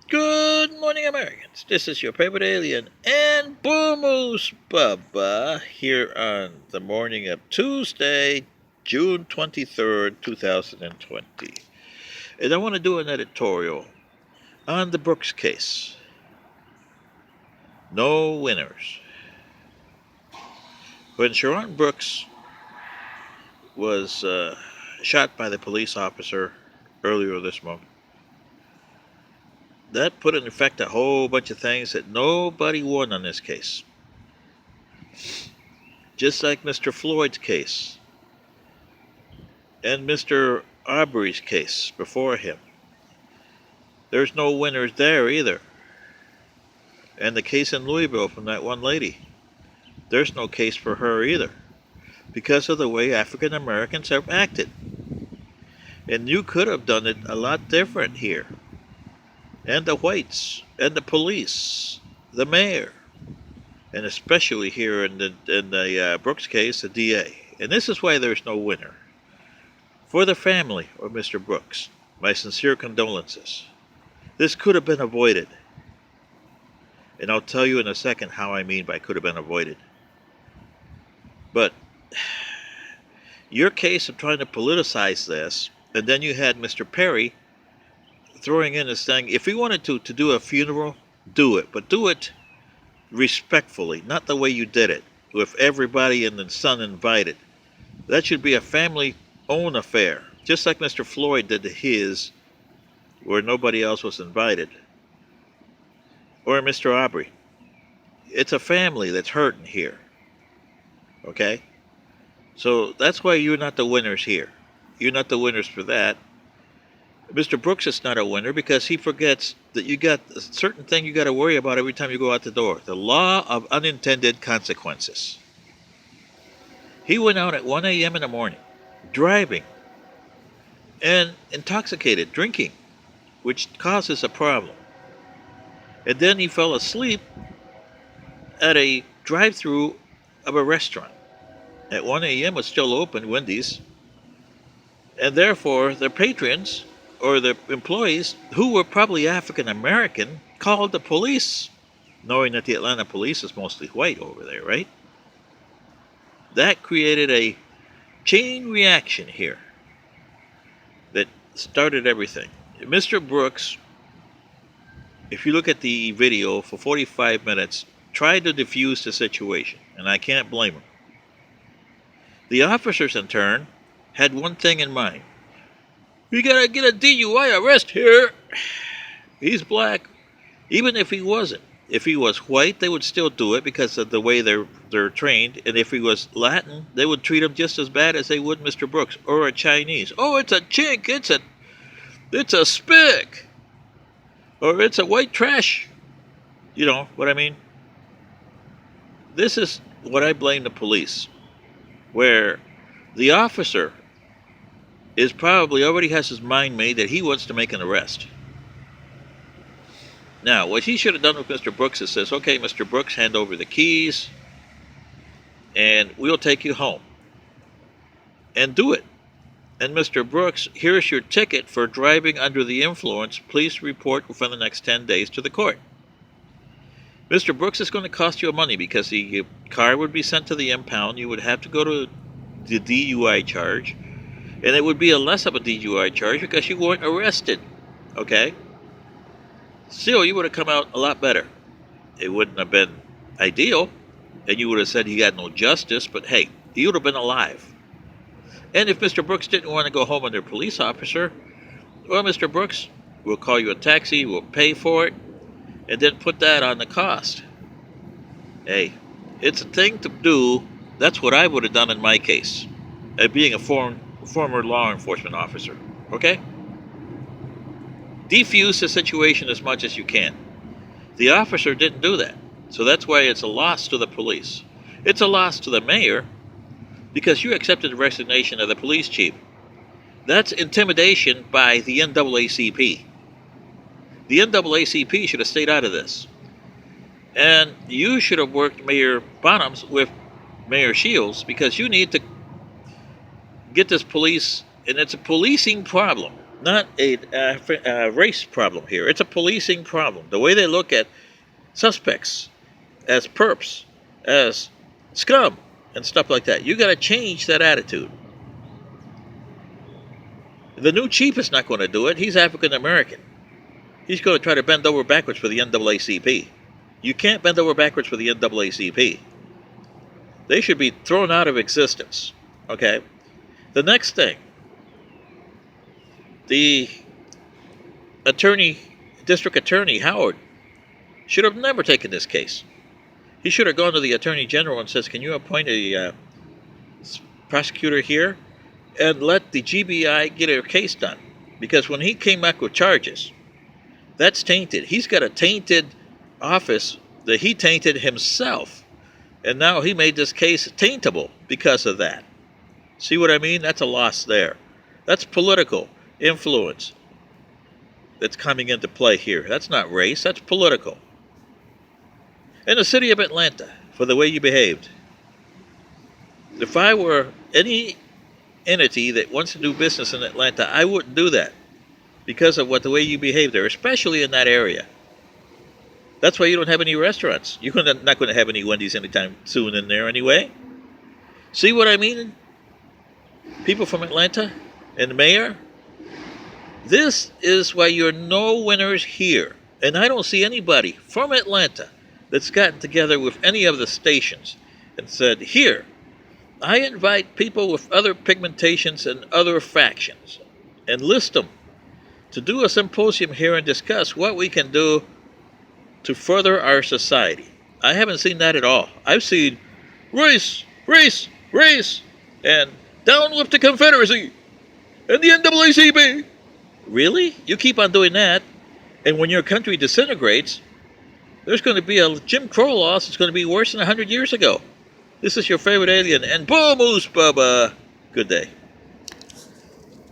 Good morning, Americans. This is your favorite alien and Boomoose Bubba here on the morning of Tuesday, June 23rd, 2020. And I want to do an editorial on the Brooks case. No winners. When Sharon Brooks was shot by the police officer earlier this month, that put in effect a whole bunch of things that nobody won on this case. Just like Mr. Floyd's case and Mr. Aubrey's case before him. There's no winners there either. And the case in Louisville from that one lady, there's no case for her either because of the way African Americans have acted. And you could have done it a lot different here. And the whites, and the police, the mayor, and especially here in the Brooks case, the DA. And this is why there's no winner. For the family of Mr. Brooks, my sincere condolences. This could have been avoided. And I'll tell you in a second how I mean by could have been avoided. But your case of trying to politicize this, and then you had Mr. Perry throwing in this thing, if he wanted to do a funeral, do it. But do it respectfully, not the way you did it, with everybody and the son invited. That should be a family-owned affair, just like Mr. Floyd did his, where nobody else was invited. Or Mr. Aubrey. It's a family that's hurting here. Okay? So that's why you're not the winners here. You're not the winners for that. Mr. Brooks is not a winner because he forgets that you got a certain thing you got to worry about every time you go out the door. The law of unintended consequences. He went out at 1 a.m. in the morning, driving, and intoxicated, drinking, which causes a problem. And then he fell asleep at a drive-through of a restaurant. At 1 a.m. was still open, Wendy's. And therefore, the patrons, or the employees, who were probably African American, called the police, knowing that the Atlanta police is mostly white over there, right? That created a chain reaction here that started everything. Mr. Brooks, if you look at the video for 45 minutes, tried to defuse the situation, and I can't blame him. The officers, in turn, had one thing in mind. We gotta get a DUI arrest here. He's black. Even if he wasn't. If he was white, they would still do it because of the way they're trained. And if he was Latin, they would treat him just as bad as they would Mr. Brooks. Or a Chinese. Oh, it's a chink. It's a spick. Or it's a white trash. You know what I mean? This is what I blame the police. Where the officer is probably already has his mind made that he wants to make an arrest. Now, what he should have done with Mr. Brooks is says, okay, Mr. Brooks, hand over the keys, and we'll take you home. And do it. And Mr. Brooks, here's your ticket for driving under the influence. Please report within the next 10 days to the court. Mr. Brooks is going to cost you money because the car would be sent to the impound. You would have to go to the DUI charge. And it would be a less of a DUI charge because you weren't arrested. Okay? Still, you would have come out a lot better. It wouldn't have been ideal. And you would have said he got no justice. But hey, he would have been alive. And if Mr. Brooks didn't want to go home under a police officer, well, Mr. Brooks, we'll call you a taxi. We'll pay for it. And then put that on the cost. Hey, it's a thing to do. That's what I would have done in my case. Being a former law enforcement officer, okay? Defuse the situation as much as you can. The officer didn't do that, so that's why it's a loss to the police. It's a loss to the mayor because you accepted the resignation of the police chief. That's intimidation by the NAACP. The NAACP should have stayed out of this. And you should have worked Mayor Bonhams with Mayor Shields because you need to get this police, and it's a policing problem, not a race problem here. It's a policing problem. The way they look at suspects as perps, as scum, and stuff like that. You got to change that attitude. The new chief is not going to do it. He's African American. He's going to try to bend over backwards for the NAACP. You can't bend over backwards for the NAACP. They should be thrown out of existence. Okay? The next thing, the district attorney, Howard, should have never taken this case. He should have gone to the attorney general and says, can you appoint a prosecutor here and let the GBI get a case done? Because when he came back with charges, that's tainted. He's got a tainted office that he tainted himself. And now he made this case taintable because of that. See what I mean? That's a loss there. That's political influence that's coming into play here. That's not race, that's political. In the city of Atlanta, for the way you behaved. If I were any entity that wants to do business in Atlanta, I wouldn't do that because of the way you behave there, especially in that area. That's why you don't have any restaurants. You're not going to have any Wendy's anytime soon in there anyway. See what I mean? People from Atlanta and the mayor? This is why you're no winners here. And I don't see anybody from Atlanta that's gotten together with any of the stations and said, here, I invite people with other pigmentations and other factions and list them to do a symposium here and discuss what we can do to further our society. I haven't seen that at all. I've seen race, race, race, and down with the Confederacy and the NAACP. Really? You keep on doing that, and when your country disintegrates, there's going to be a Jim Crow loss that's going to be worse than 100 years ago. This is your favorite alien, and Boom Moose Bubba. Good day.